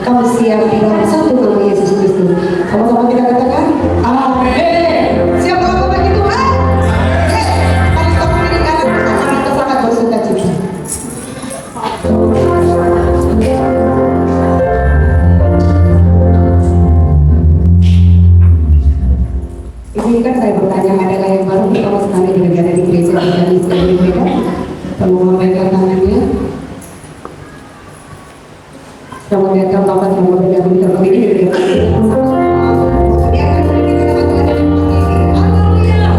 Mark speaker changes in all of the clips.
Speaker 1: kami siap di dalam satu nama Yesus Kristus. Sama-sama kita katakan, Amin. Siap kalau bagi Tuhan? Yes. Mari kita berdiri kanan bersama, kita sangat bersuka cita. Ini kan saya bertanya, adalah yang baru pertama sekali berada di gereja kita di Medan. Kalau memberikan tangannya, kemudian Bapak sama bergabung terpilih di dekat kita. Dia akan memberikan nama Tuhan yang ini. Haleluya.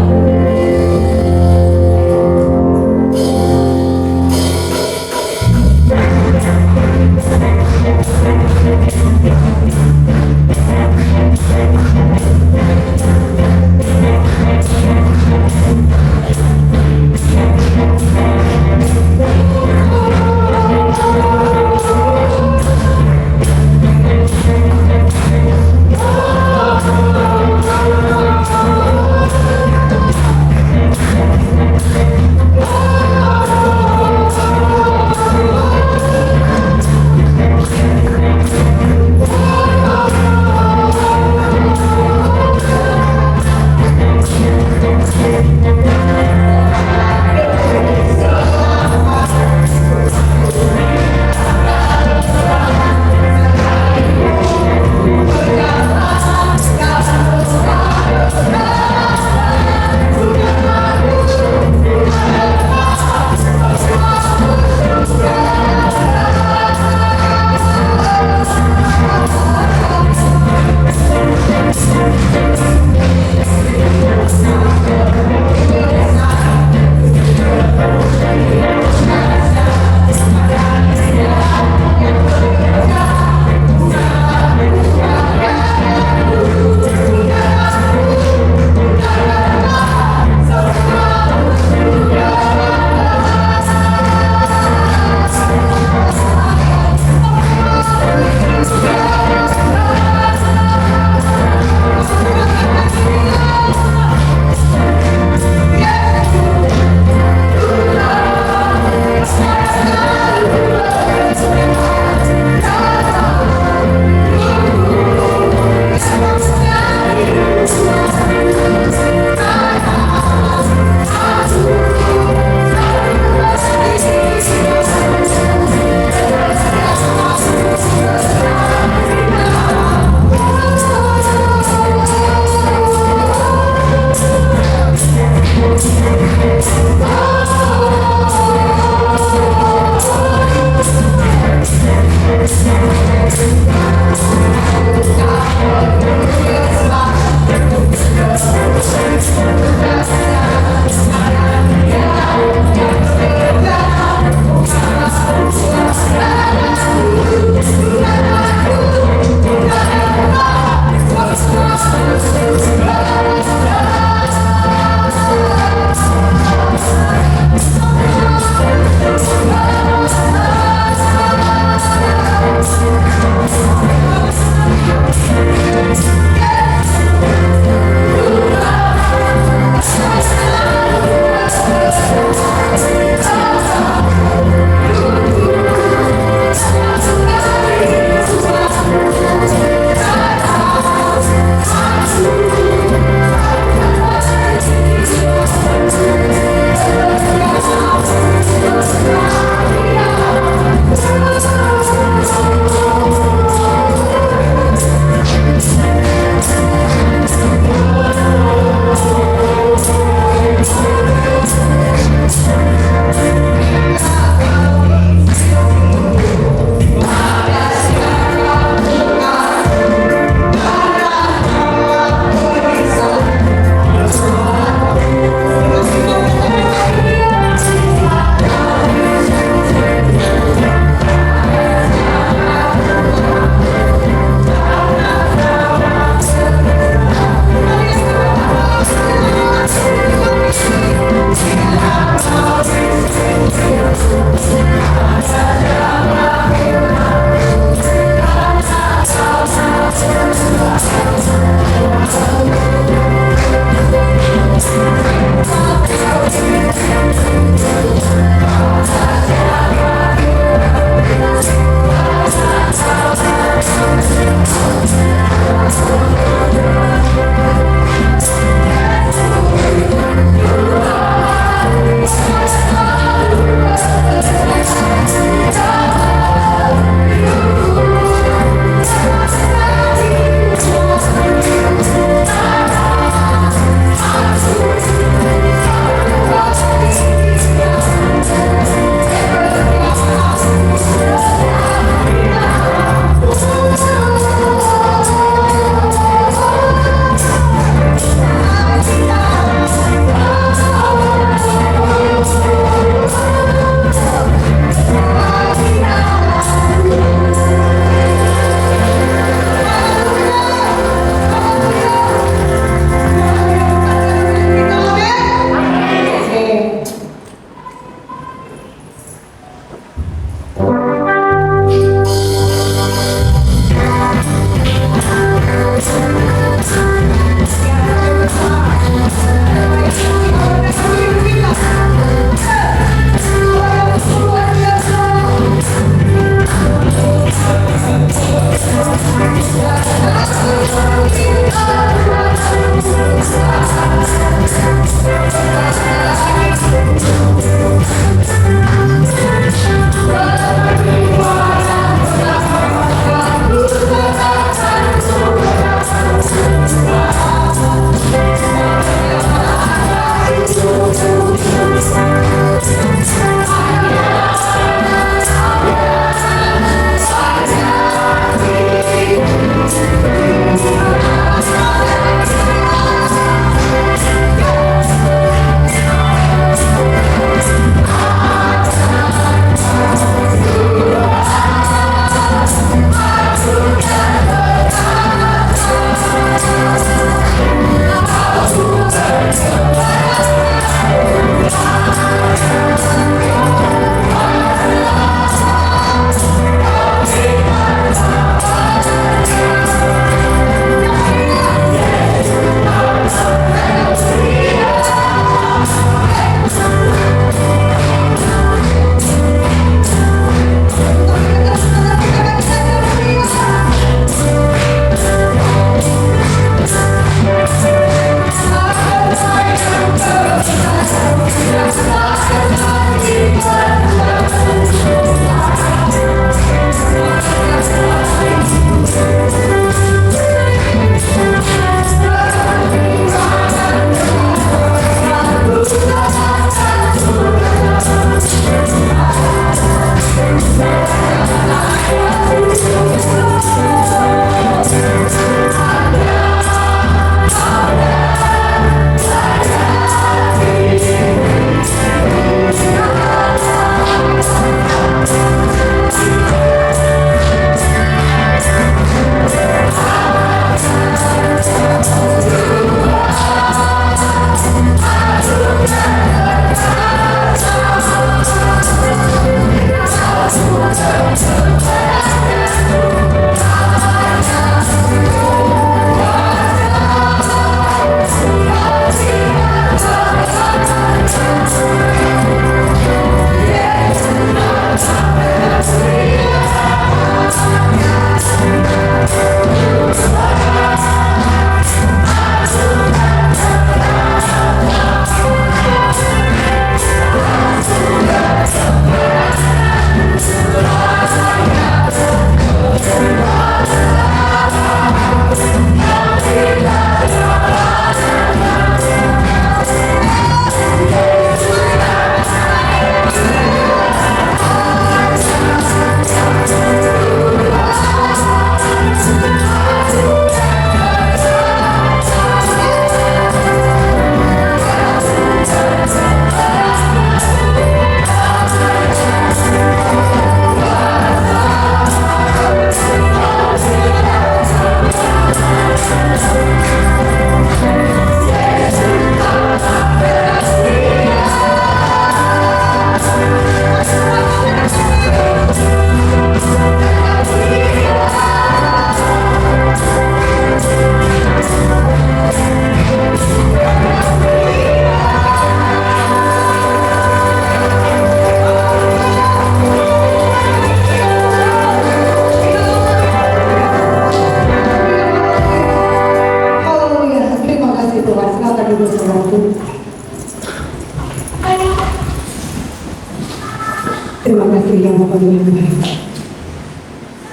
Speaker 1: Kau dengan baik.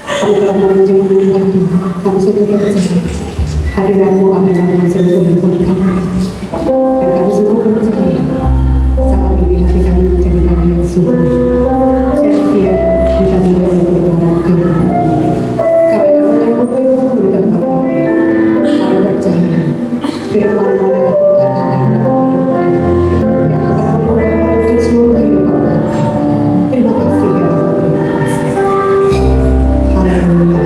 Speaker 1: Kami telah menunjukkan kami, kami sudah percaya. Hadiratmu akan dengan seluruh hidup kami. Dan kami sungguh percaya. Saat ini hati kami menjadi kami yang sungguh. Setia kita tidak berdoa kami. Kami akan mengumpulkan dan kami. Kami percaya. Firman mana yang dikatakan yang akan memperbaiki seluruh kehidupan kami. Terima kasih ya Allah. Haleluya.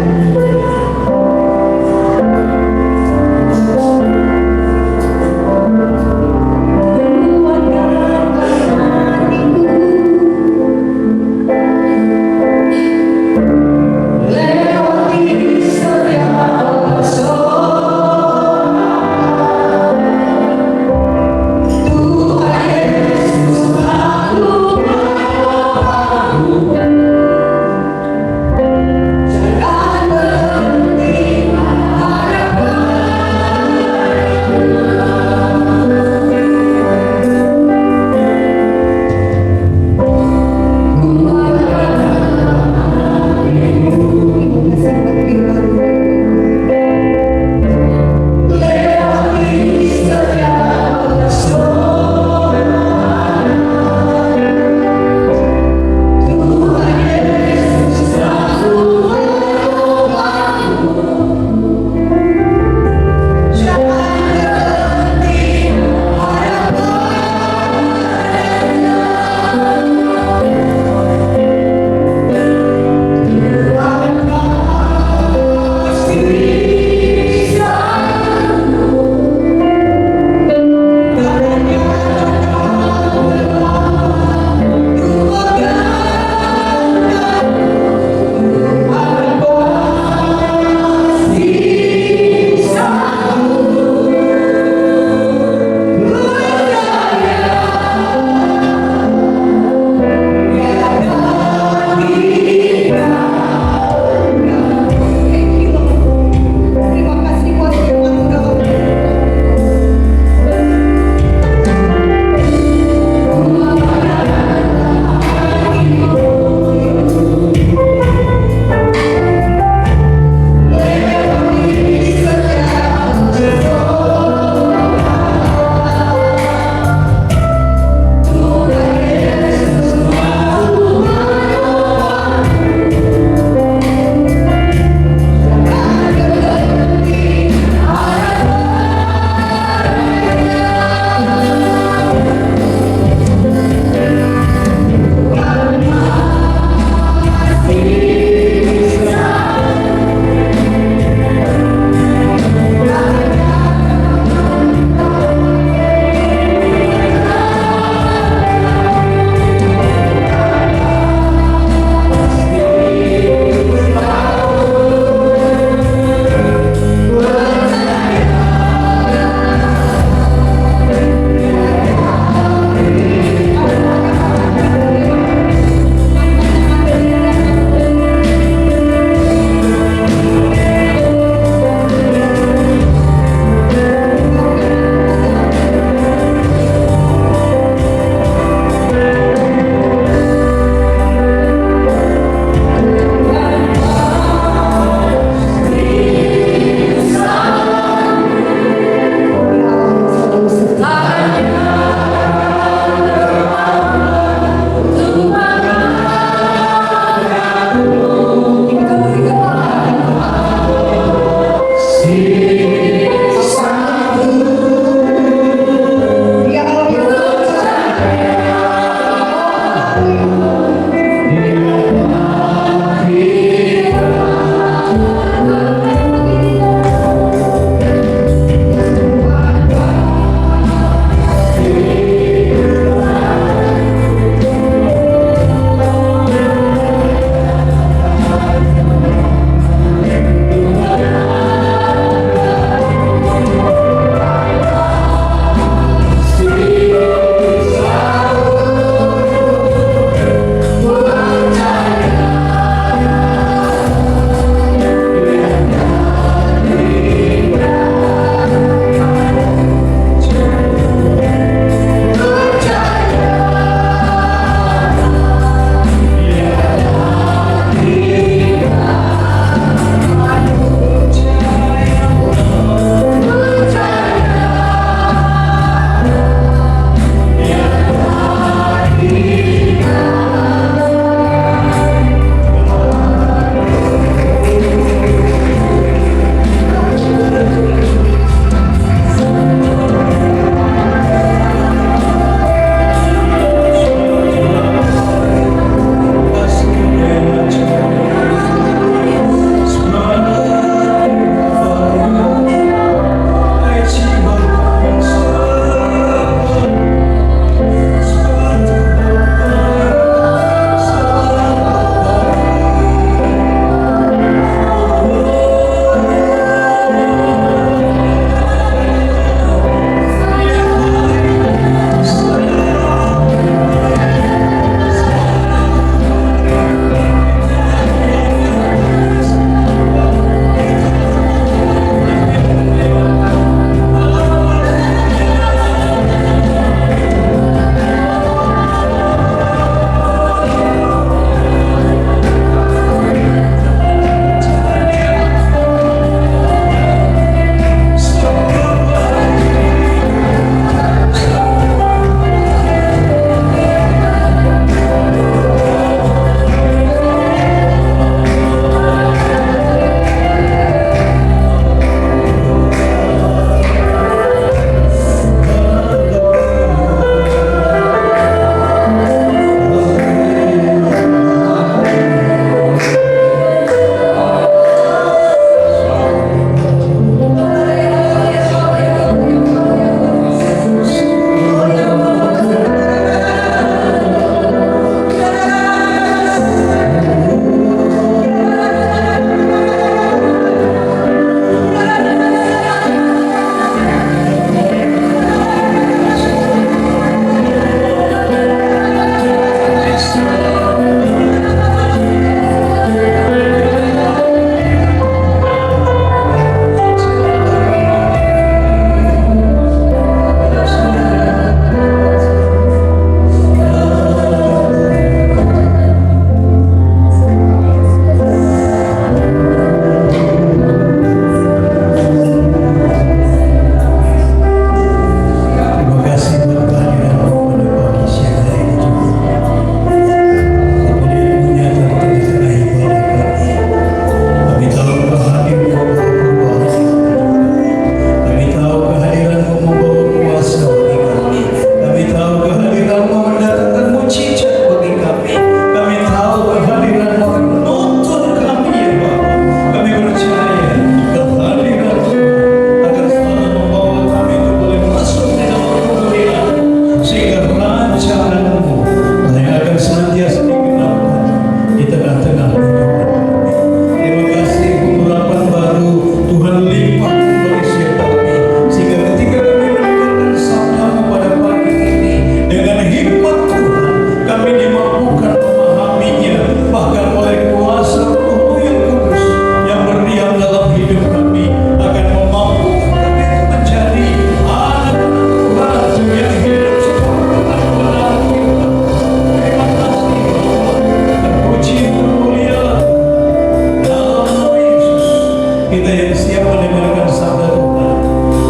Speaker 2: Kita yang siap mendengarkan sabda Tuhan,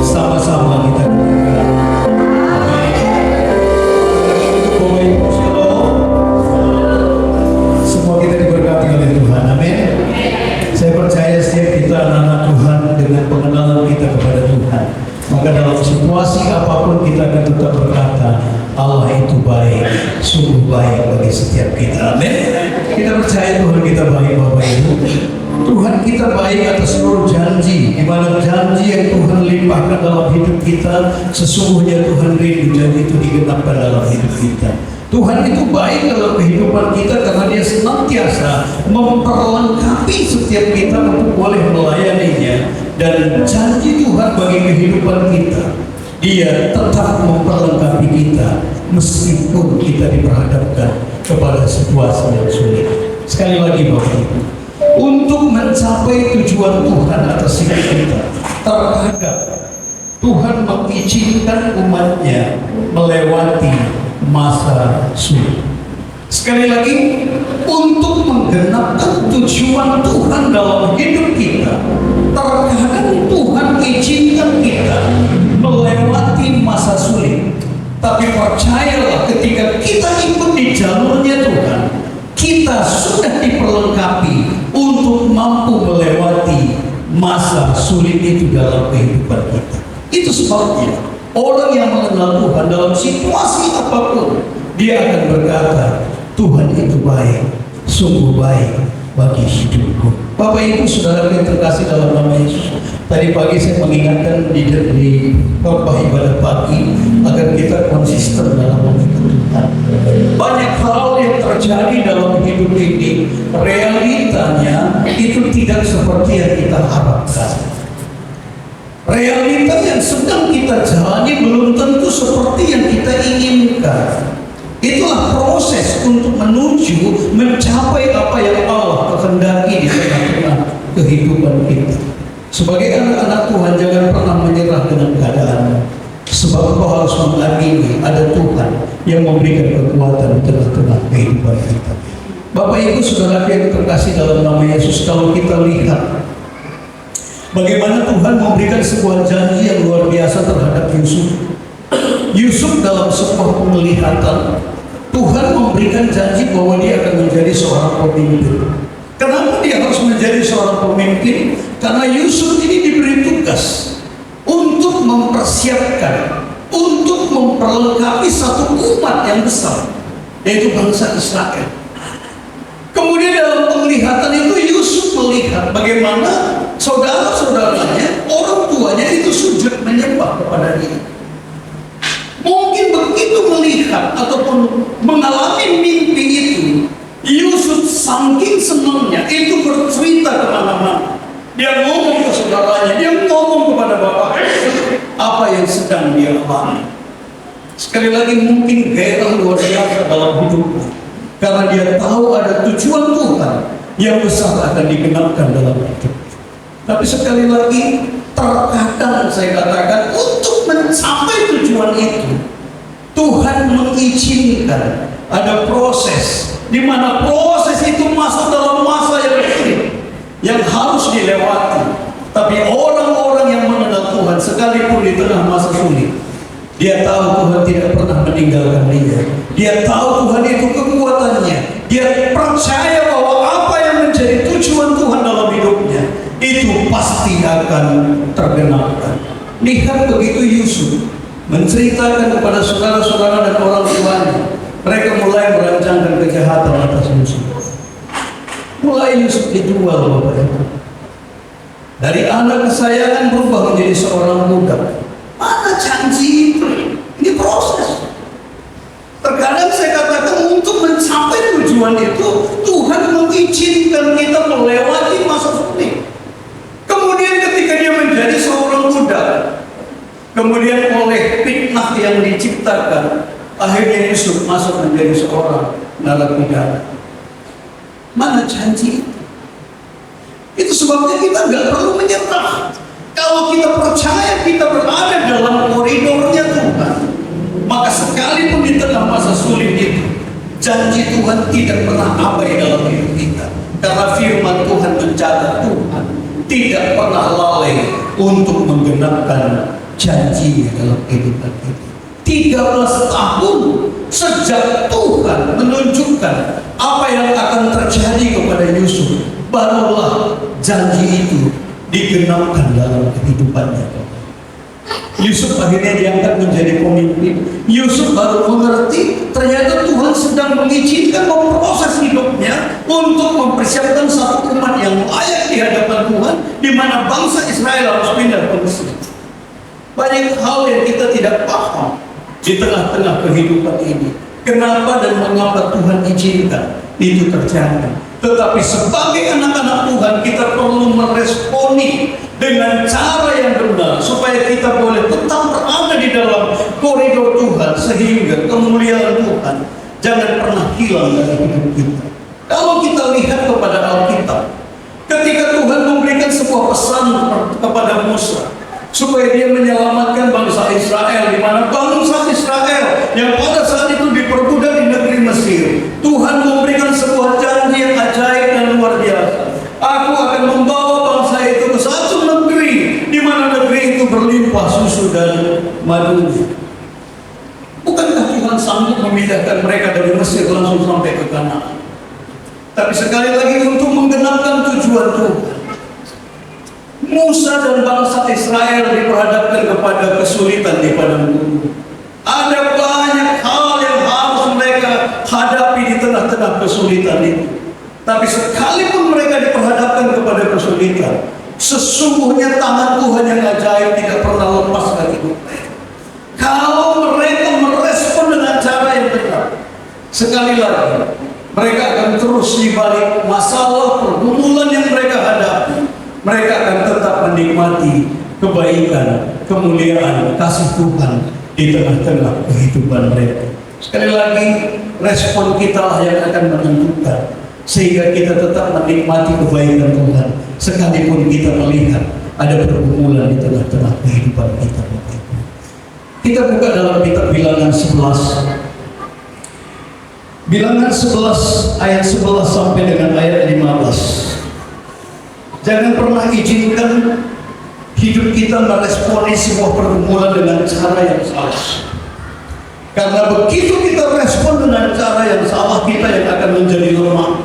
Speaker 2: sama-sama kita dengarkan. Bapak Ibu Shalom, semua kita diberkati oleh Tuhan. Amin. Saya percaya setiap kita anak-anak Tuhan dengan pengenalan kita kepada Tuhan, maka dalam situasi apapun kita akan tetap berkata, Allah itu baik, sungguh baik bagi setiap kita. Amin. Kita percaya Tuhan kita baik, Bapak Ibu. Tuhan kita baik atas seluruh janji, di mana janji yang Tuhan limpahkan dalam hidup kita, sesungguhnya Tuhan rindu janji itu digenapkan dalam hidup kita. Tuhan itu baik dalam kehidupan kita karena Dia senantiasa memperlengkapi setiap kita untuk boleh melayaninya. Dan janji Tuhan bagi kehidupan kita, Dia tetap memperlengkapi kita meskipun kita diperhadapkan kepada situasi yang sulit. Sekali lagi Bapak Ibu, untuk mencapai tujuan Tuhan atas hidup kita, terkadang Tuhan mengizinkan umatnya melewati masa sulit. Sekali lagi, untuk menggenapkan tujuan Tuhan dalam hidup kita, terkadang Tuhan izinkan kita melewati masa sulit. Tapi percayalah, ketika kita ikut di jalurnya Tuhan, kita sudah diperlengkapi untuk mampu melewati masa sulit itu dalam kehidupan kita. Itu sebabnya orang yang mengenal Tuhan dalam situasi apapun, dia akan berkata, Tuhan itu baik, sungguh baik bagi hidupku. Bapak Ibu Saudara yang terkasih dalam nama Yesus, tadi pagi saya mengingatkan di khotbah ibadah pagi agar kita konsisten dalam mengikuti Tuhan. Banyak hal yang terjadi dalam hidup ini, realitanya itu tidak seperti yang kita harapkan. Realita yang sedang kita jalani belum tentu seperti yang kita inginkan. Itulah proses untuk menuju mencapai apa yang Allah kehendaki di tengah-tengah kehidupan kita. Sebagai anak-anak Tuhan, jangan pernah menyerah dengan keadaan, sebab kau harus mengamini ada Tuhan yang memberikan kekuatan di tengah-tengah kehidupan kita. Bapak Ibu Saudara yang terkasih dalam nama Yesus, kalau kita lihat bagaimana Tuhan memberikan sebuah janji yang luar biasa terhadap Yusuf. Yusuf dalam sebuah penglihatan, Tuhan memberikan janji bahwa dia akan menjadi seorang pemimpin. Kenapa dia harus menjadi seorang pemimpin? Karena Yusuf ini diberi tugas untuk mempersiapkan, untuk memperlengkapi satu umat yang besar, yaitu bangsa Israel. Kemudian dalam penglihatan itu Yusuf melihat bagaimana saudara-saudaranya, orang tuanya itu sujud menyembah kepada dia. Mungkin begitu melihat ataupun mengalami mimpi itu, Yusuf saking senangnya itu bercerita kemana-mana. Dia ngomong ke saudaranya, dia ngomong kepada bapaknya apa yang sedang dia alami. Sekali lagi mungkin gairah luar biasa dalam hidupnya, karena dia tahu ada tujuan Tuhan yang besar akan digenapkan dalam hidup. Tapi sekali lagi, terkadang saya katakan untuk mencapai tujuan itu, Tuhan mengizinkan ada proses, di mana proses itu masuk dalam masa yang sulit, yang harus dilewati. Tapi orang-orang yang mengenal Tuhan, sekalipun di tengah masa sulit, dia tahu Tuhan tidak pernah meninggalkan dia. Dia tahu Tuhan itu kekuatannya. Dia percaya bahwa apa yang menjadi tujuan Tuhan dalam hidupnya itu pasti akan tergenapkan. Lihat begitu Yusuf menceritakan kepada saudara-saudara dan orang tuanya, mereka mulai merancangkan kejahatan atas Yusuf. Mulai Yusuf dijual, Bapak Ibu. Dari anak kesayangan berubah menjadi seorang budak. Mana janji itu? Ini proses. Terkadang saya katakan untuk mencapai tujuan itu, Tuhan mengizinkan kita melewati masa sulit. Kemudian ketika dia menjadi seorang budak, kemudian oleh fitnah yang diciptakan, akhirnya Yusuf masuk menjadi seorang narapidana. Mana janji itu? Itu sebabnya kita nggak perlu menyerah. Kalau kita percaya kita berada dalam koridornya Tuhan, maka sekalipun di tengah masa sulit itu, janji Tuhan tidak pernah abai dalam hidup kita. Karena firman Tuhan mencatat Tuhan tidak pernah lalai untuk menggenapkan janji dalam kehidupan kita. 13 tahun sejak Tuhan menunjukkan apa yang akan terjadi kepada Yusuf, barulah janji itu digenapkan dalam kehidupannya. Yusuf akhirnya diangkat menjadi pemimpin. Yusuf baru mengerti ternyata Tuhan sedang mengizinkan memproses hidupnya untuk mempersiapkan satu umat yang layak di hadapan Tuhan, di mana bangsa Israel harus pindah ke Mesir. Banyak hal yang kita tidak paham di tengah-tengah kehidupan ini. Kenapa dan mengapa Tuhan izinkan itu terjadi? Tetapi sebagai anak-anak Tuhan, kita perlu meresponi dengan cara yang benar supaya kita boleh tetap berada di dalam koridor Tuhan, sehingga kemuliaan Tuhan jangan pernah hilang dari hidup kita. Kalau kita lihat kepada Alkitab, ketika Tuhan memberikan sebuah pesan kepada Musa supaya dia menyelamatkan bangsa Israel, di mana bangsa Israel yang pada saat itu diperbudak di negeri Mesir, Tuhan memberikan sebuah janji yang ajaib dan luar biasa. Aku akan membawa bangsa itu ke satu negeri, di mana negeri itu berlimpah susu dan madu. Bukankah Tuhan sanggup memindahkan mereka dari Mesir langsung sampai ke Kanaan? Tapi sekali lagi untuk menggenapkan tujuan Tuhan, Musa dan bangsa Israel diperhadapkan kepada kesulitan di padang gurun. Ada banyak hal yang harus mereka hadapi di tengah-tengah kesulitan itu. Tapi sekalipun mereka diperhadapkan kepada kesulitan, sesungguhnya tangan Tuhan yang ajaib tidak pernah lepas dari hidup mereka. Kalau mereka merespon dengan cara yang benar, sekali lagi mereka akan terus di balik masalah pergumulan yang mereka hadapi, mereka akan tetap menikmati kebaikan, kemuliaan, kasih Tuhan di tengah-tengah kehidupan mereka. Sekali lagi, respon kita lah yang akan menentukan, sehingga kita tetap menikmati kebaikan Tuhan sekalipun kita melihat ada pergumulan di tengah-tengah kehidupan kita. Kita buka dalam kitab Bilangan 11. Bilangan 11 ayat 11 sampai dengan ayat 15. Jangan pernah izinkan hidup kita meresponi sebuah pergumulan dengan cara yang salah. Karena begitu kita respon dengan cara yang salah, kita yang akan menjadi lemah,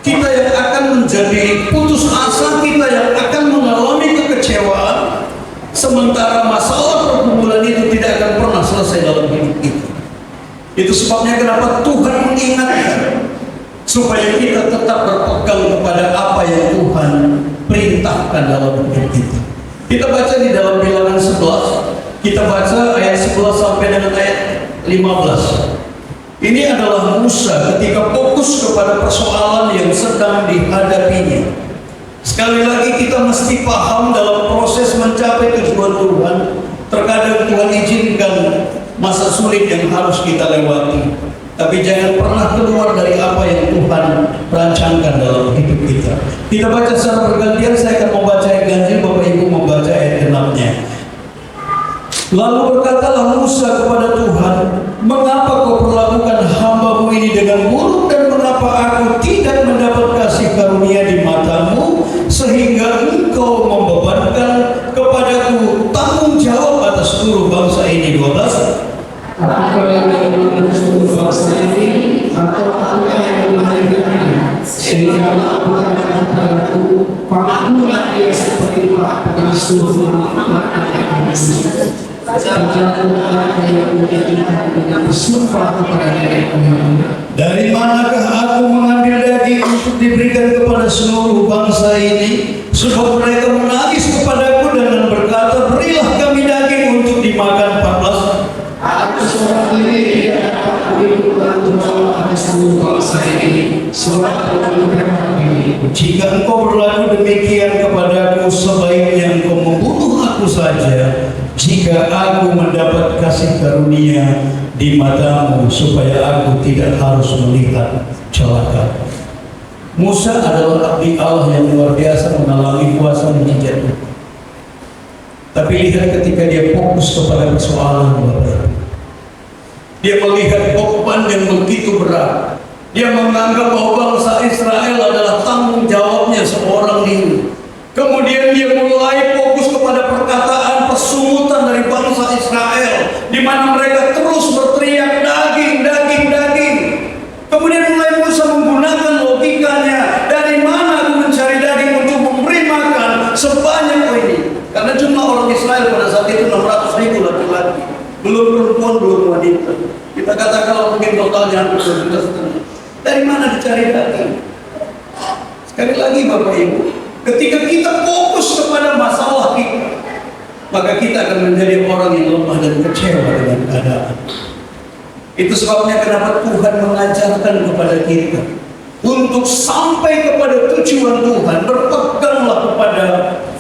Speaker 2: kita yang akan menjadi putus asa, kita yang akan mengalami kekecewaan, sementara masalah pergumulan itu tidak akan pernah selesai dalam hidup kita. Itu sebabnya kenapa Tuhan mengingatkan supaya kita tetap berpegang kepada apa yang Tuhan perintahkan dalam hidup kita. Kita baca di dalam Bilangan 11, kita baca ayat 11 sampai dengan ayat 15. Ini adalah Musa ketika fokus kepada persoalan yang sedang dihadapinya. Sekali lagi kita mesti paham dalam proses mencapai tujuan Tuhan, terkadang Tuhan izinkan masa sulit yang harus kita lewati. Tapi jangan pernah keluar dari apa yang Tuhan rancangkan dalam hidup kita. Kita baca secara bergantian, saya akan membaca ayat ganjil, Bapak Ibu membaca ayat 6-nya. Lalu berkatalah Musa kepada Tuhan, mengapa kau perlakukan hamba-Mu ini dengan buruk, dan mengapa aku tidak mendapat kasih karunia di mata-Mu, sehingga Engkau membebankan kepadaku tanggung jawab atas seluruh bangsa ini. 12.
Speaker 3: Apakah yang mengurus bangsa ini, atau apakah yang melahirkannya, sehingga aku katakan kepadaku, pakailah dia seperti pakaian seluruh umat yang Yesus. Janganlah yang menjadikan dengan bersumpah kepada Tuhan.
Speaker 2: Dari manakah aku mengambil daging untuk diberikan kepada seluruh bangsa ini? Sebab mereka menangis kepadaku dengan berkata, berilah kami daging untuk dimakan. 14.
Speaker 3: Aku seorang diri tidak dapat hidup dan jawab atas seluruh bangsa ini, sebab aku berkata begini,
Speaker 2: jika engkau berlaku demikian kepadaku, sebaiknya engkau membunuh aku saja, jika aku mendapat kasih karunia di mata-Mu, supaya aku tidak harus melihat celaka. Musa adalah abdi Allah yang luar biasa mengalami kuasa mujizat. Tapi lihat ketika dia fokus kepada persoalan Bapak, dia melihat beban yang begitu berat. Dia menganggap bahwa bangsa Israel adalah tanggung jawabnya seorang diri. Kemudian dia mulai fokus kepada perkataan persungutan dari bangsa Israel, di mana mereka terus berteriak daging, daging, daging. Kemudian mulai Musa menggunakan logikanya, dari mana aku mencari daging untuk memberi makan sebanyak ini? Karena jumlah orang Israel pada saat itu 600.000 laki-laki, belum perempuan, belum wanita. Kita katakan mungkin totalnya hampir 2,5 juta. Dari mana dicari daging? Sekali lagi Bapak Ibu, ketika kita fokus kepada masalah kita, maka kita akan menjadi orang yang lemah dan kecewa dengan keadaan. Itu sebabnya kenapa Tuhan mengajarkan kepada kita untuk sampai kepada tujuan Tuhan, berpeganglah kepada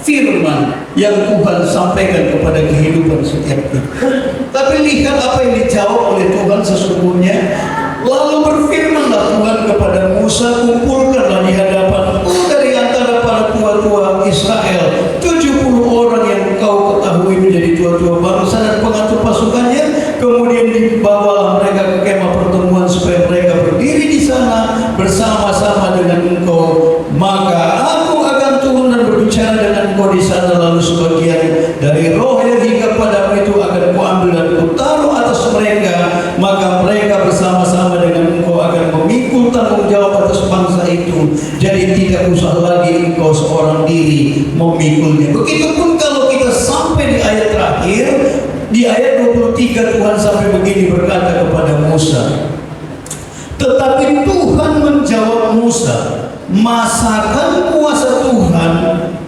Speaker 2: firman yang Tuhan sampaikan kepada kehidupan setiap kita. Tapi lihat apa yang dijawab oleh Tuhan sesungguhnya. Lalu berfirmanlah Tuhan kepada Musa, kumpulkanlah di hadapanku dari antara para tua-tua Israel 70 orang yang kau ketahui menjadi tua-tua bangsa dan pengatur pasukannya. Kemudian dibawalah mereka ke kemah pertemuan supaya mereka berdiri di sana bersama-sama dengan engkau. Maka aku akan turun dan berbicara dengan engkau di sana, lalu sebagian dari roh yang hingga padamu itu akan kuambil dan kutaruh atas mereka. Maka mereka bersama-sama dengan engkau akan memikul tanggung jawab atas bangsa itu. Jadi tidak usah lagi engkau seorang diri memikulnya. Begitupun kalau kita sampai di ayat terakhir, di ayat 23 Tuhan sampai begini berkata kepada Musa. Tetapi Tuhan menjawab Musa, masakan kuasa Tuhan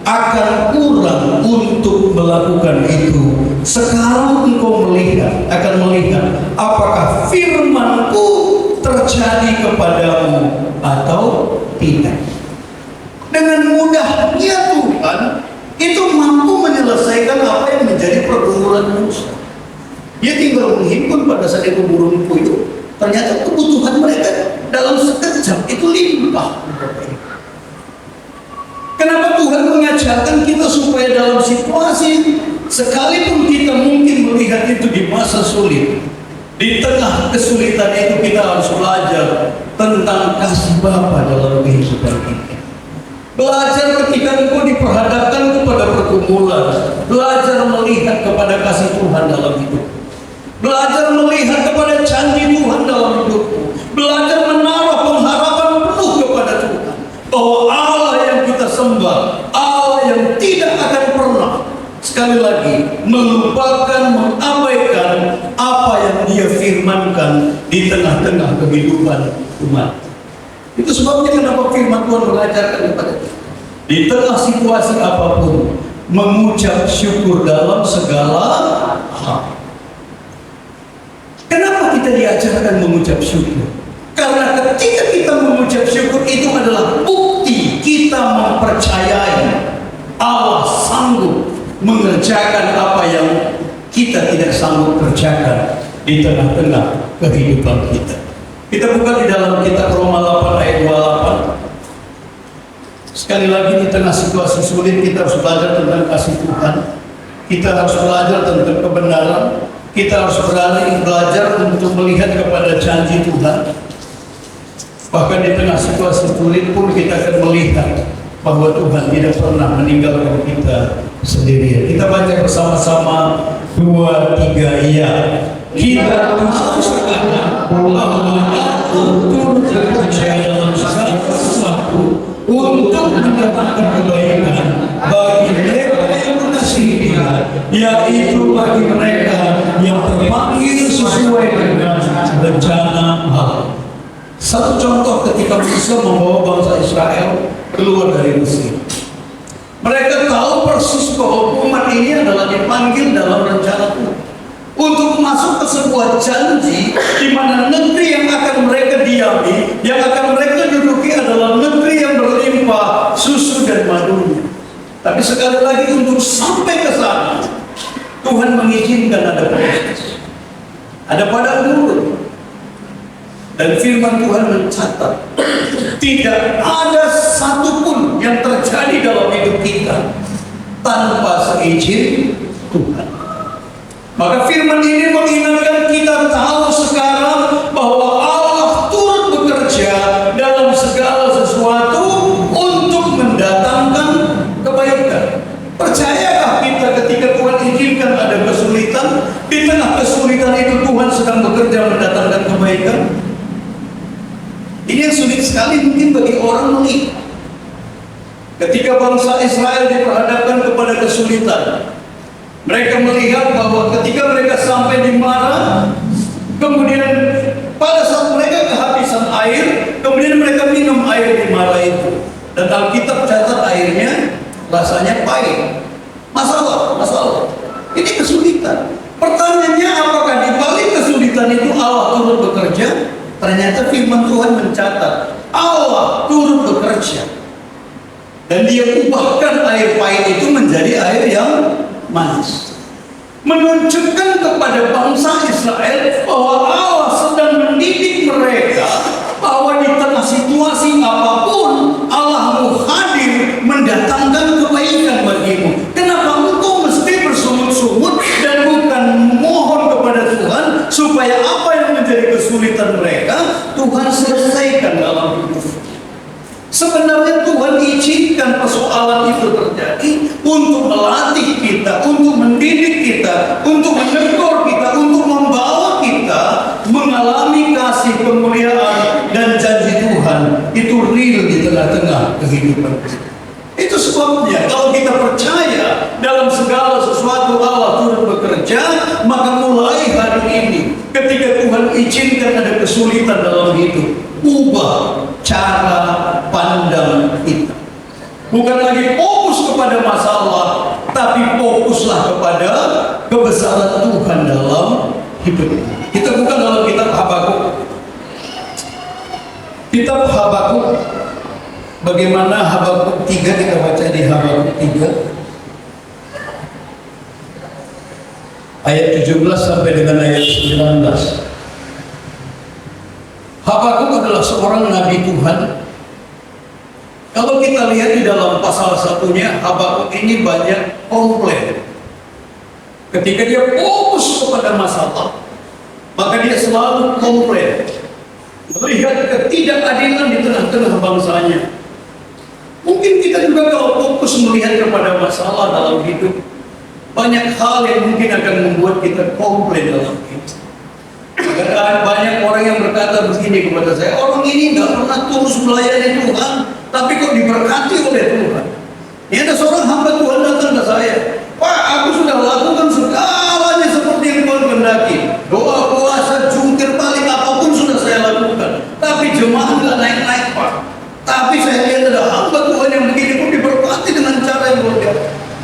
Speaker 2: akan kurang untuk melakukan itu? Sekarang engkau akan melihat apakah firman-Ku terjadi kepadamu atau tidak. Dengan mudahnya Tuhan itu mampu menyelesaikan apa yang menjadi pergumulan Musa. Dia tinggal menghimpun pada saat itu burung puyuh. Ternyata kebutuhan mereka dalam sekejap itu limpah. Kenapa Tuhan mengajarkan kita supaya dalam situasi sekalipun kita mungkin melihat itu di masa sulit, di tengah kesulitan itu kita harus belajar tentang kasih Bapa dalam kehidupan kita. Belajar ketika engkau diperhadapkan kepada pergumulan, belajar melihat kepada kasih Tuhan dalam hidup. Belajar melihat kepada janji Tuhan dalam hidupmu. Belajar menaruh pengharapan penuh kepada Tuhan, bahwa Allah yang kita sembah, Allah yang tidak akan pernah sekali lagi melupakan, mengabaikan apa yang Dia firmankan di tengah-tengah kehidupan umat. Itu sebabnya kenapa firman Tuhan mengajarkan kepada kita, di tengah situasi apapun, mengucap syukur dalam segala hal. Kenapa kita diajarkan mengucap syukur? Karena ketika kita mengucap syukur itu adalah bukti kita mempercayai Allah sanggup mengerjakan apa yang kita tidak sanggup kerjakan di tengah-tengah kehidupan kita. Kita buka di dalam kitab Roma 8 ayat 28. Sekali lagi, di tengah situasi sulit kita harus belajar tentang kasih Tuhan. Kita harus belajar tentang kebenaran. Kita harus belajar untuk melihat kepada janji Tuhan. Bahkan di tengah situasi sulit pun kita akan melihat bahwa Tuhan tidak pernah meninggalkan kita sendirian. Kita baca bersama-sama 2, 3 ya. Kita harus bahwa aku turut bekerja dalam segala sesuatu untuk mendapatkan kebaikan bagi mereka yang mengasihi Dia, yaitu bagi mereka yang terpanggil sesuai dengan rencana Allah. Satu contoh ketika Musa membawa bangsa Israel keluar dari Mesir. Mereka tahu persis bahwa umat ini adalah dipanggil dalam rencana Tuhan untuk masuk ke sebuah janji di mana negeri yang akan mereka diami, yang akan mereka duduki adalah negeri yang berlimpah susu dan madunya. Tapi sekali lagi untuk sampai ke sana, Tuhan mengizinkan ada proses, ada padang gurun. Dan firman Tuhan mencatat, tidak ada satupun yang terjadi dalam hidup kita tanpa seizin Tuhan. Maka firman ini mengingatkan kita tahu sekarang bahwa Allah turut bekerja dalam segala sesuatu untuk mendatangkan kebaikan. ada kesulitan, di tengah kesulitan itu Tuhan sedang bekerja mendatangkan kebaikan. Ini yang sulit sekali mungkin bagi orang melihat. Ketika bangsa Israel diperhadapkan kepada kesulitan, mereka melihat bahwa ketika mereka sampai di Mara, kemudian pada saat mereka kehabisan air, kemudian mereka minum air di Mara itu. Dan Alkitab catat airnya rasanya pahit. Masalah. Ini kesulitan. Pertanyaannya, apakah di balik kesulitan itu Allah turut bekerja? Ternyata firman Tuhan mencatat Allah turut bekerja. Dan dia ubahkan air pahit itu menjadi air yang manis. Menunjukkan kepada bangsa Israel bahwa Allah sedang mendidik mereka, bahwa di tengah situasi apapun Allahmu hadir mendatangkan kebaikan bagimu. Kenapa engkau mesti bersungut-sungut dan bukan mohon kepada Tuhan supaya apa yang menjadi kesulitan mereka Tuhan selesaikan dalam hidup? Sebenarnya Tuhan izinkan persoalan itu terjadi untuk melatih kita, untuk mendidik kita, untuk menegur kita, untuk membawa kita mengalami kasih, kemuliaan, dan janji Tuhan itu real di tengah-tengah kehidupan kita. Itu sebabnya kalau kita percaya dalam segala sesuatu Allah turut bekerja, maka mulai hari ini ketika Tuhan izinkan ada kesulitan dalam hidup, ubah cara pandang kita. Bukan lagi fokus kepada masalah, tapi fokuslah kepada kebesaran Tuhan dalam hidup. Kita buka dalam kitab Habakuk. Kitab Habakuk, bagaimana Habakuk 3, kita baca di Habakuk 3 ayat 17 sampai dengan ayat 19. Habakuk adalah seorang nabi Tuhan. Kalau kita lihat di dalam pasal satunya, Habakuk ini banyak komplain. Ketika dia fokus kepada masalah, maka dia selalu komplain, melihat ketidakadilan di tengah-tengah bangsanya. Mungkin kita juga kalau fokus melihat kepada masalah dalam hidup, banyak hal yang mungkin akan membuat kita komplain dalam hidup. Banyak orang yang berkata begini kepada saya, orang ini nggak pernah tulus melayani Tuhan, tapi kok diberkati oleh Tuhan. Ini ada seorang hamba Tuhan datang ke saya, Pak, aku sudah lakukan segalanya seperti yang Tuhan kehendaki. Doa, puasa, jungkir balik, apapun sudah saya lakukan, tapi jemaah nggak naik-naik, Pak. Tapi saya lihat ada hamba Tuhan yang begini pun diberkati dengan cara yang berbeda.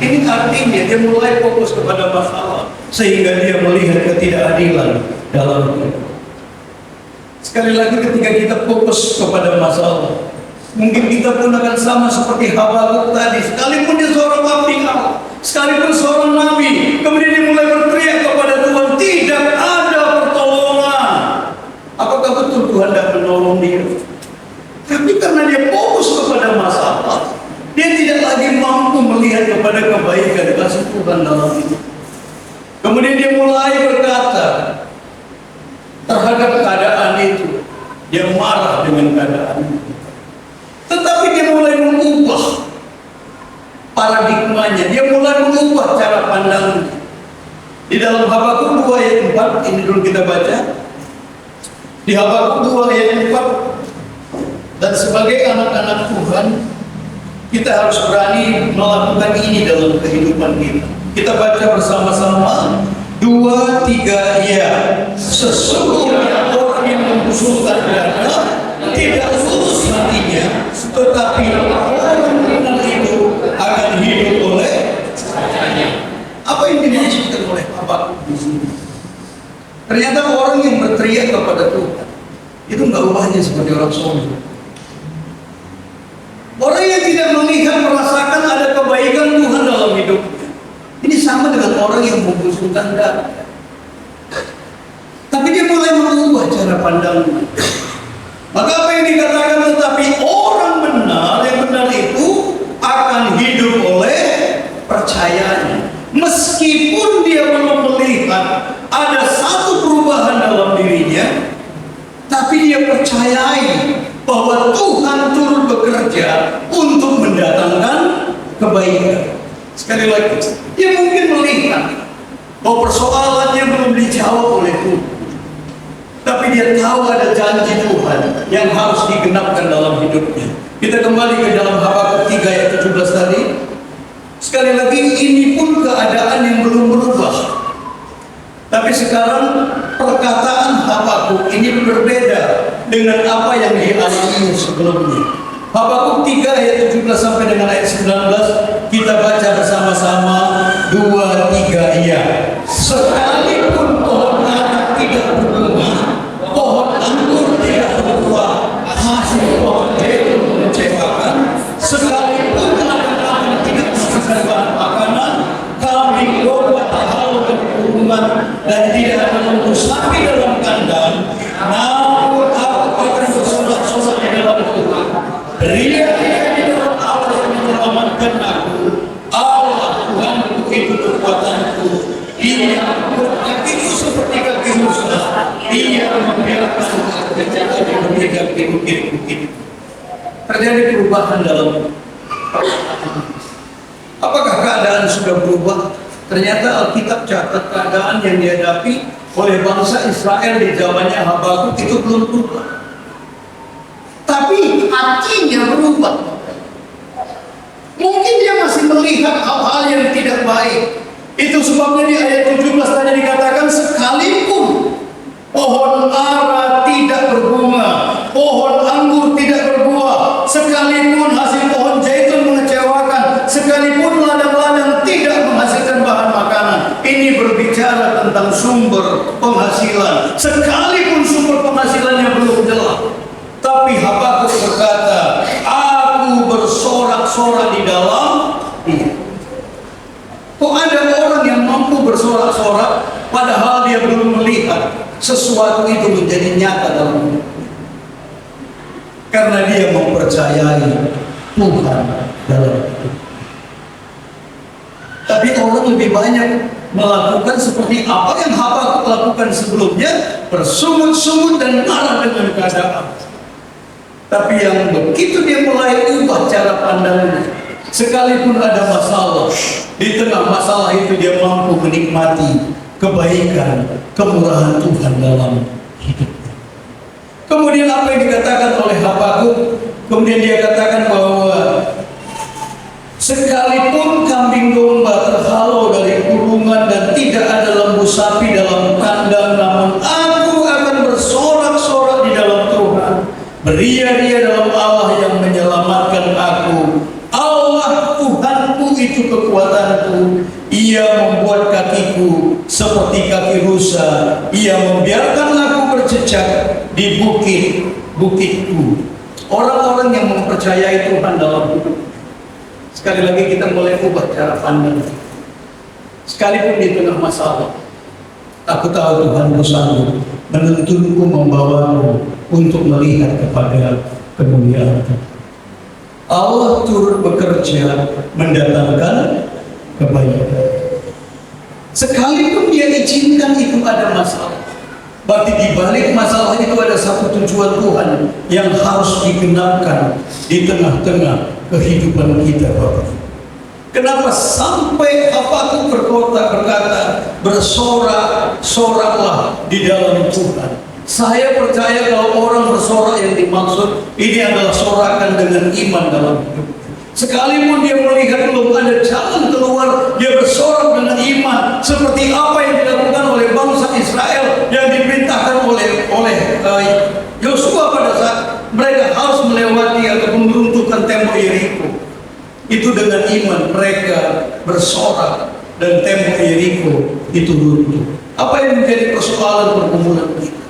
Speaker 2: Ini artinya dia mulai fokus kepada masalah, sehingga dia melihat ketidakadilan dalam hidup. Sekali lagi, ketika kita fokus kepada masalah, mungkin kita pun akan sama seperti Habakuk tadi. Sekalipun dia seorang abdi Allah, sekalipun seorang nabi, kemudian dia mulai berteriak kepada Tuhan, tidak ada pertolongan. Apakah betul Tuhan tidak menolong dia? Tapi karena dia fokus kepada masalah, dia tidak lagi mampu melihat kepada kebaikan kasih Tuhan dalam hidup. Kemudian dia mulai berkata terhadap keadaan itu, dia marah dengan keadaan itu. Tetapi dia mulai mengubah paradigmanya, dia mulai mengubah cara pandangnya. Di dalam Habakuk 2 ayat 4, ini dulu kita baca. Di Habakuk 2 ayat 4, dan sebagai anak-anak Tuhan, kita harus berani melakukan ini dalam kehidupan kita. Kita baca bersama-sama, 2, 3, ya. Sesungguhnya orang yang membusukkan dada tidak lurus hatinya, tetapi orang benar itu akan hidup oleh percayanya. Apa yang dimaksudkan oleh Habakuk di sini? Ternyata orang yang berteriak kepada Tuhan itu nggak ubahnya seperti orang sombong. Orang yang tidak melihat, merasakan ada kebaikan Tuhan dalam hidupnya, ini sama dengan orang yang membusukkan dada. Tapi dia mulai mengubah cara pandangnya. Maka apa yang dikatakan, tetapi orang benar, yang benar itu akan hidup oleh percayanya. Meskipun dia belum melihat ada satu perubahan dalam dirinya, tapi dia percayai bahwa Tuhan turut bekerja untuk mendatangkan kebaikan. Sekali lagi, dia mungkin melihat bahwa persoalannya belum dijawab oleh Tuhan. Tapi dia tahu ada janji Tuhan yang harus digenapkan dalam hidupnya. Kita kembali ke dalam Habakuk 3 ayat 17 tadi. Sekali lagi, ini pun keadaan yang belum berubah. Tapi sekarang perkataan Habakuk ini berbeda dengan apa yang dialami sebelumnya. Habakuk 3 ayat 17 sampai dengan ayat 19 kita baca bersama-sama 2, 3 iya. Sekalipun pohon ara tidak berbunga, pohon anggur tidak berbuah, hasil pohon itu mengecewakan. Sekalipun ladang tidak menghasilkan bahan makanan, kambing domba terhalau dari kurungan dan tidak ada lembu sapi dalam kandang, namun aku akan bersorak-sorak di dalam Tuhan. Ria-ria di dalam Allah yang menyelamatkan aku. Allah Tuhanku itu kekuatanku. Ia membuat kakiku seperti kaki rusa. Ia membiarkan aku berjalan di berbagai bukit-bukit. Terjadi perubahan dalam. Apakah keadaan sudah berubah? Ternyata Alkitab catat keadaan yang dihadapi oleh bangsa Israel di zamannya Habakuk itu belum berubah. Tapi hatinya berubah. Mungkin dia masih melihat hal-hal yang tidak baik. Itu sebabnya di ayat 17 tadi dikatakan, sekalipun pohon ara tidak berbunga, pohon anggur tidak berbuah, sekalipun hasil pohon zaitun mengecewakan, sekalipun ladang-ladang tidak menghasilkan bahan makanan. Ini berbicara tentang sumber penghasilan. Sekalipun sumber penghasilannya belum jelas, tapi Habakuk berkata, aku bersorak-sorak di dalam dia. Kok ada orang yang mampu bersorak-sorak padahal dia belum melihat sesuatu itu menjadi nyata dalam hidup? Karena dia mempercayai Tuhan dalam hidup. Tapi orang lebih banyak melakukan seperti apa yang Habakuk lakukan sebelumnya, bersungut-sungut dan marah dengan keadaan. Tapi yang begitu dia mulai ubah cara pandangnya, sekalipun ada masalah, di tengah masalah itu dia mampu menikmati kebaikan, kemurahan Tuhan dalam hidupnya. Kemudian apa yang dikatakan oleh Habakuk? Kemudian dia katakan bahwa sekalipun kambing domba terhalau dari kurungan dan tidak ada lembu sapi dalam kandang, namun aku akan bersorak-sorak di dalam Tuhan. Beria-ria dalam Allah yang menyelamatkan aku. Allah Tuhanku itu kekuatanku. Ia membuat kakiku seperti kaki rusa. Ia membiarkan aku berjejak di bukit-bukitku. Orang-orang yang mempercayai Tuhan dalam hidup. Sekali lagi kita mulai ubah cara pandang. Sekalipun di tengah masalah, aku tahu Tuhan sanggup menuntunku, membawamu untuk melihat kepada kemuliaan. Allah turut bekerja mendatangkan kebaikan. Sekalipun dia izinkan itu ada masalah, berarti di balik masalah itu ada satu tujuan Tuhan yang harus digenapkan di tengah-tengah kehidupan kita, Bapak. Kenapa sampai Habakuk berkata, bersorak-soraklah di dalam Tuhan. Saya percaya kalau orang bersorak yang dimaksud ini adalah sorakan dengan iman dalam hidup. Sekalipun dia melihat belum ada jalan keluar, dia bersorak dengan iman, seperti apa yang dilakukan oleh bangsa Israel yang diperintahkan oleh Yosua pada saat mereka harus melewati atau meruntuhkan tembok Yeriko. Itu dengan iman mereka bersorak dan tembok Yeriko itu runtuh. Apa yang menjadi persoalan pergumulan kita?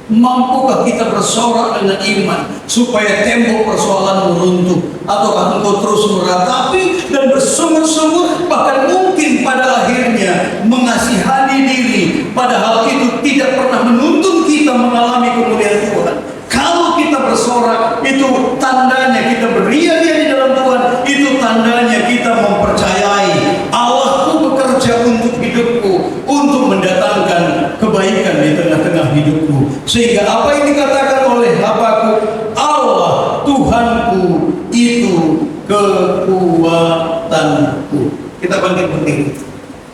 Speaker 2: Mampukah kita bersorak dengan iman supaya tembok persoalan meruntuh? Ataukah engkau terus meratapi dan bersungut-sungut, bahkan mungkin pada akhirnya mengasihani diri, padahal itu tidak pernah menuntun kita mengalami kemuliaan Tuhan? Kalau kita bersorak, itu tandanya kita beria-ria di dalam Tuhan. Itu tandanya kita mempercayai Allahku bekerja untuk hidupku, untuk mendatangkan kebaikan di tengah-tengah hidupku. Sehingga apa yang dikatakan oleh Habakuk, Allah Tuhanku itu kekuatanku. Kita bangkit berdiri.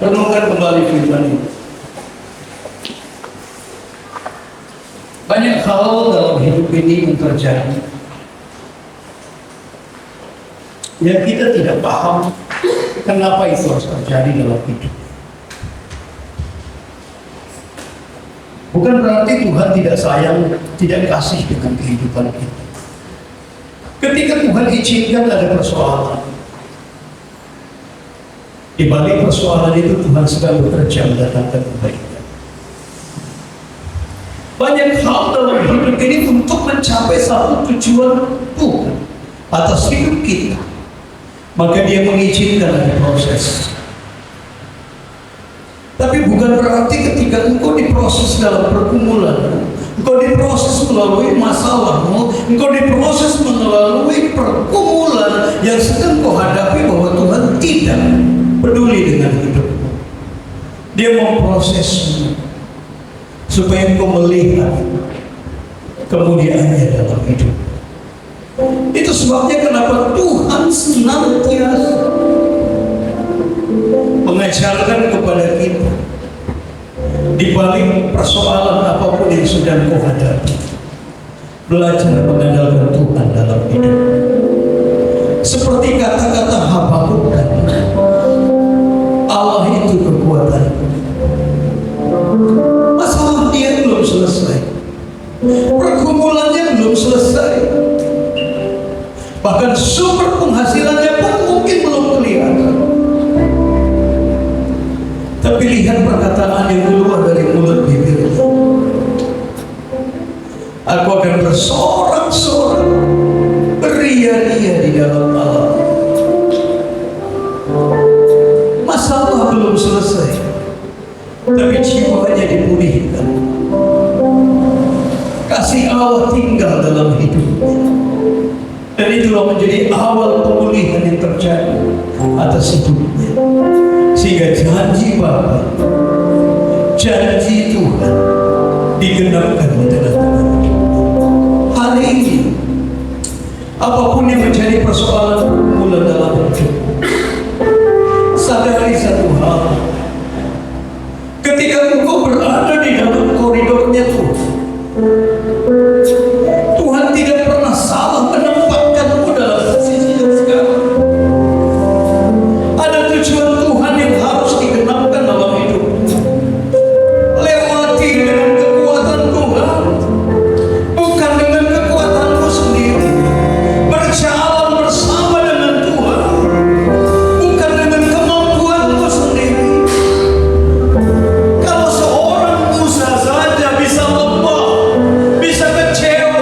Speaker 2: Renungkan kembali firman ini. Banyak hal dalam hidup ini yang terjadi yang kita tidak paham kenapa itu harus terjadi dalam hidup. Bukan berarti Tuhan tidak sayang, tidak kasih dengan kehidupan kita. Ketika Tuhan izinkan ada persoalan, di balik persoalan itu Tuhan sedang bekerja mendatangkan kebaikan. Banyak hal dalam hidup ini untuk mencapai satu tujuan Tuhan atas hidup kita, maka Dia mengizinkan ada proses. Tapi bukan berarti ketika engkau diproses dalam pergumulan, engkau diproses melalui masalahmu, engkau diproses melalui pergumulan yang sedang kau hadapi, bahwa Tuhan tidak peduli dengan hidupmu. Dia memprosesmu supaya engkau melihat kemuliaannya dalam hidup. Itu sebabnya kenapa Tuhan senantiasa mengajarkan kepada kita di balik persoalan apapun yang sedang kau hadapi, belajar mengandalkan Tuhan dalam hidup. Seperti kata-kata Habakuk tadi, Allah itu kekuatanku. Masalah dia belum selesai, pergumulannya belum selesai, bahkan sumber penghasilannya pun mungkin belum kelihatan. Tapi lihat perkataan yang keluar dari mulut bibir. Aku akan bersorak-sorak, beria-ria di dalam Allah. Masalah belum selesai, tapi jiwanya dipulihkan. Kasih Allah tinggal dalam hidupnya. Dan itulah menjadi awal pemulihan yang terjadi atas hidupnya. Sehingga janji Bapa, janji Tuhan digenapkan di tengah-tengah hari ini. Apapun yang menjadi persoalan pergumulan dalam hidup, sadari satu hal: ketika engkau berada di dalam koridornya Tuhan tidak pernah salah menempatkanmu dalam posisi yang sekarang. Ada tujuan Tuhan yang harus digenapkan dalam hidup. Lewati dengan kekuatan Tuhan, bukan dengan kekuatanmu sendiri. Berjalan bersama dengan Tuhan, bukan dengan kemampuanmu sendiri. Kalau seorang Musa saja bisa lemah, bisa kecewa,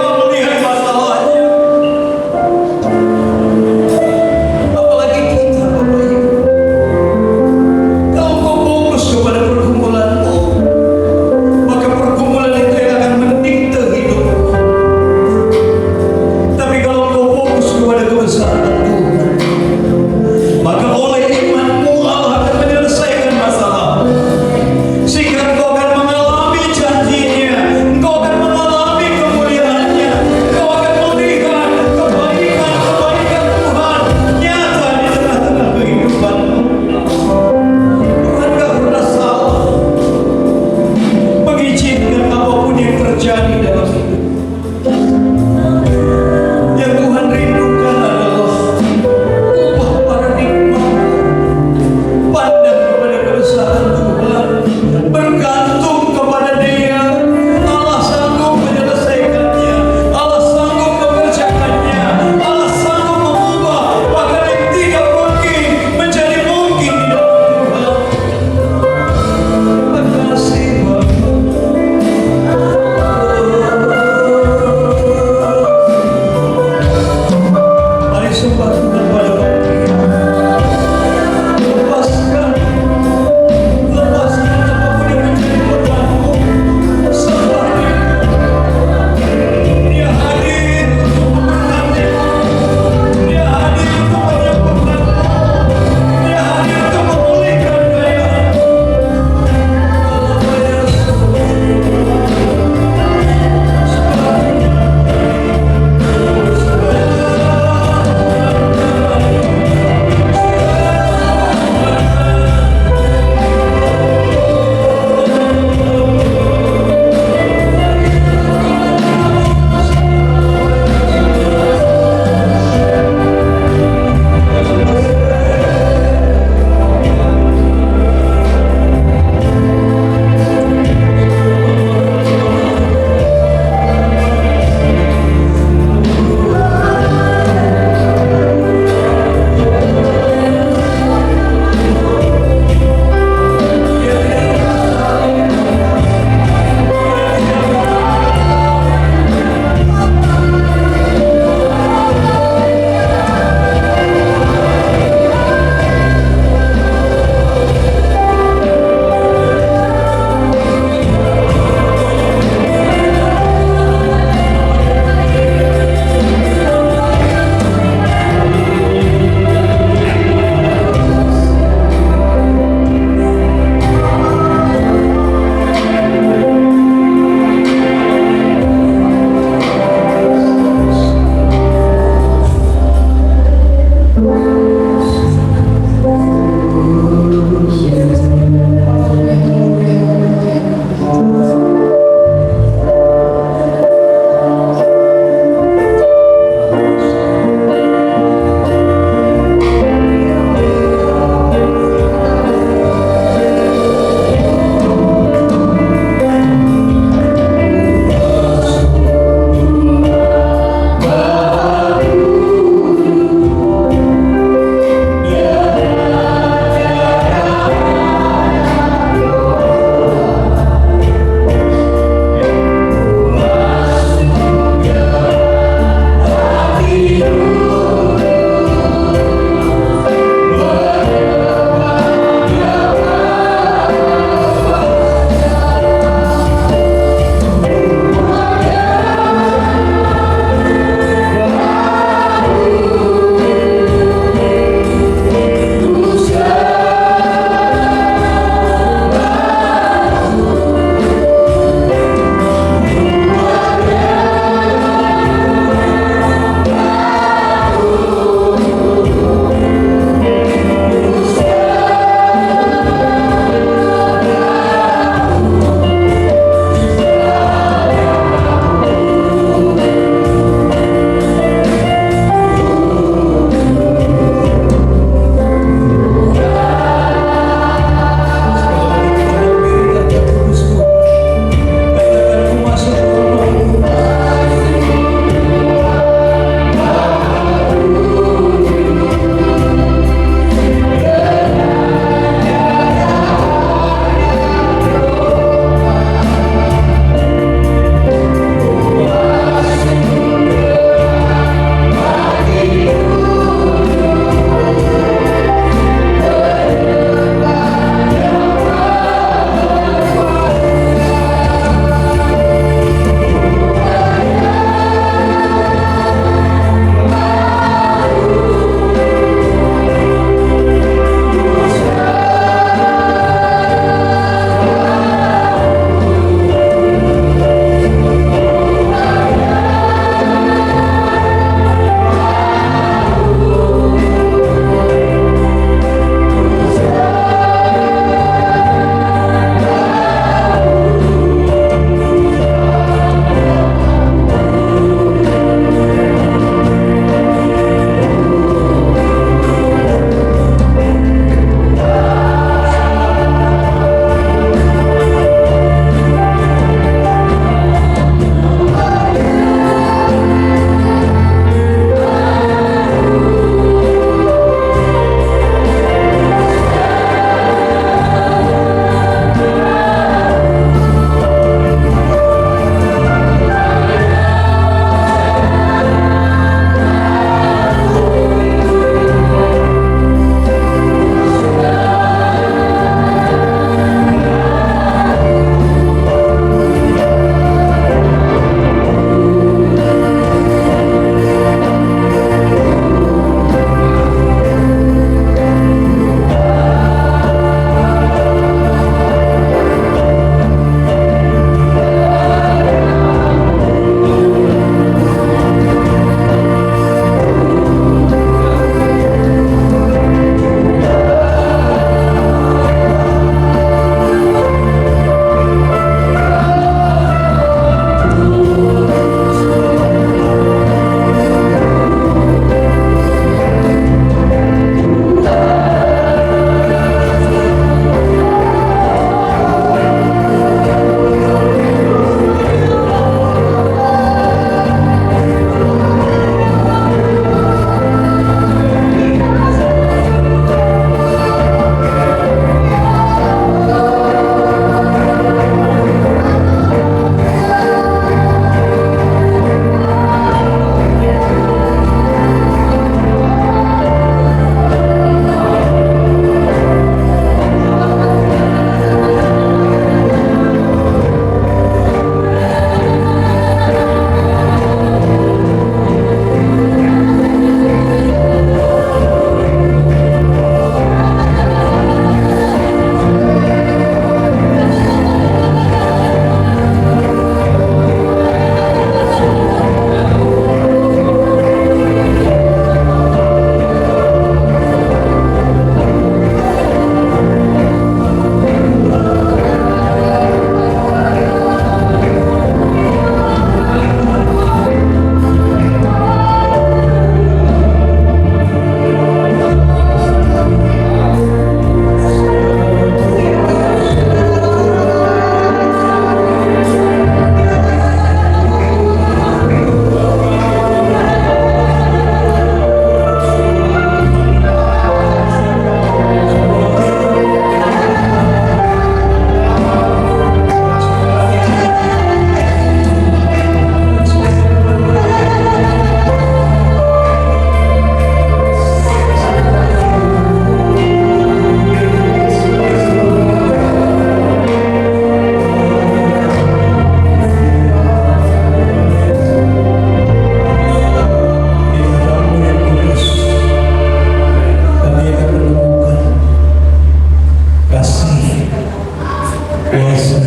Speaker 2: kuasa,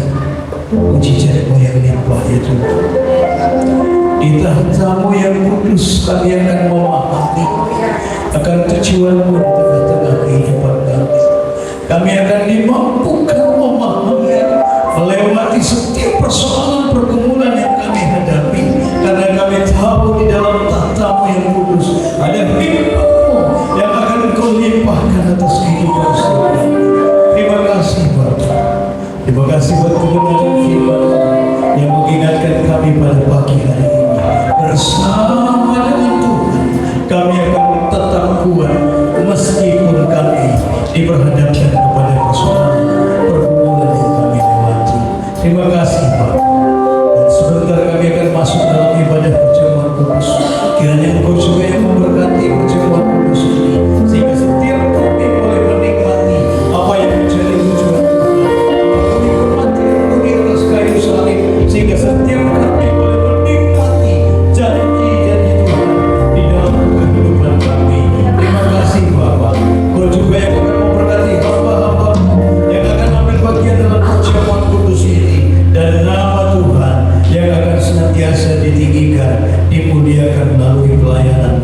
Speaker 2: mujizat-Mu yang limpah ya Tuhan. Di tahta-Mu yang kudus kami akan memahami akan tujuan-Mu di tengah-tengah kehidupan kami. Kami akan dimampukan memahami melewati setiap persoalan pergumulan yang kami hadapi, karena kami tahu di dalam tahta-Mu yang kudus ada firman-Mu yang akan Engkau limpahkan atas kehidupan kami. Terima kasih Bapak. Terima kasih buat kebenaran firman yang mengingatkan kami pada pagi hari ini. Bersama dengan Tuhan kami akan tetap kuat meskipun kami diperhadapkan kepada persoalan pergumulan yang kami lewati. Terima kasih Pak. Dan sebentar kami akan masuk dalam ibadah perjamuan kudus. Kiranya Engkau juga yang memberkati perjamuan kudus ini, sehingga setiap kami boleh menikmati apa yang menjadi tujuan Tuhan. Kami hormati Engkau di atas kayu salib, sehingga setiap kami boleh menikmati janji-janji Tuhan di dalam kehidupan kami. Terima kasih Bapak. Engkau juga yang akan memberkati hamba-hamba yang akan ambil bagian dalam perjamuan kudus ini, dan nama Tuhan yang akan senantiasa ditinggikan, dimuliakan melalui pelayanan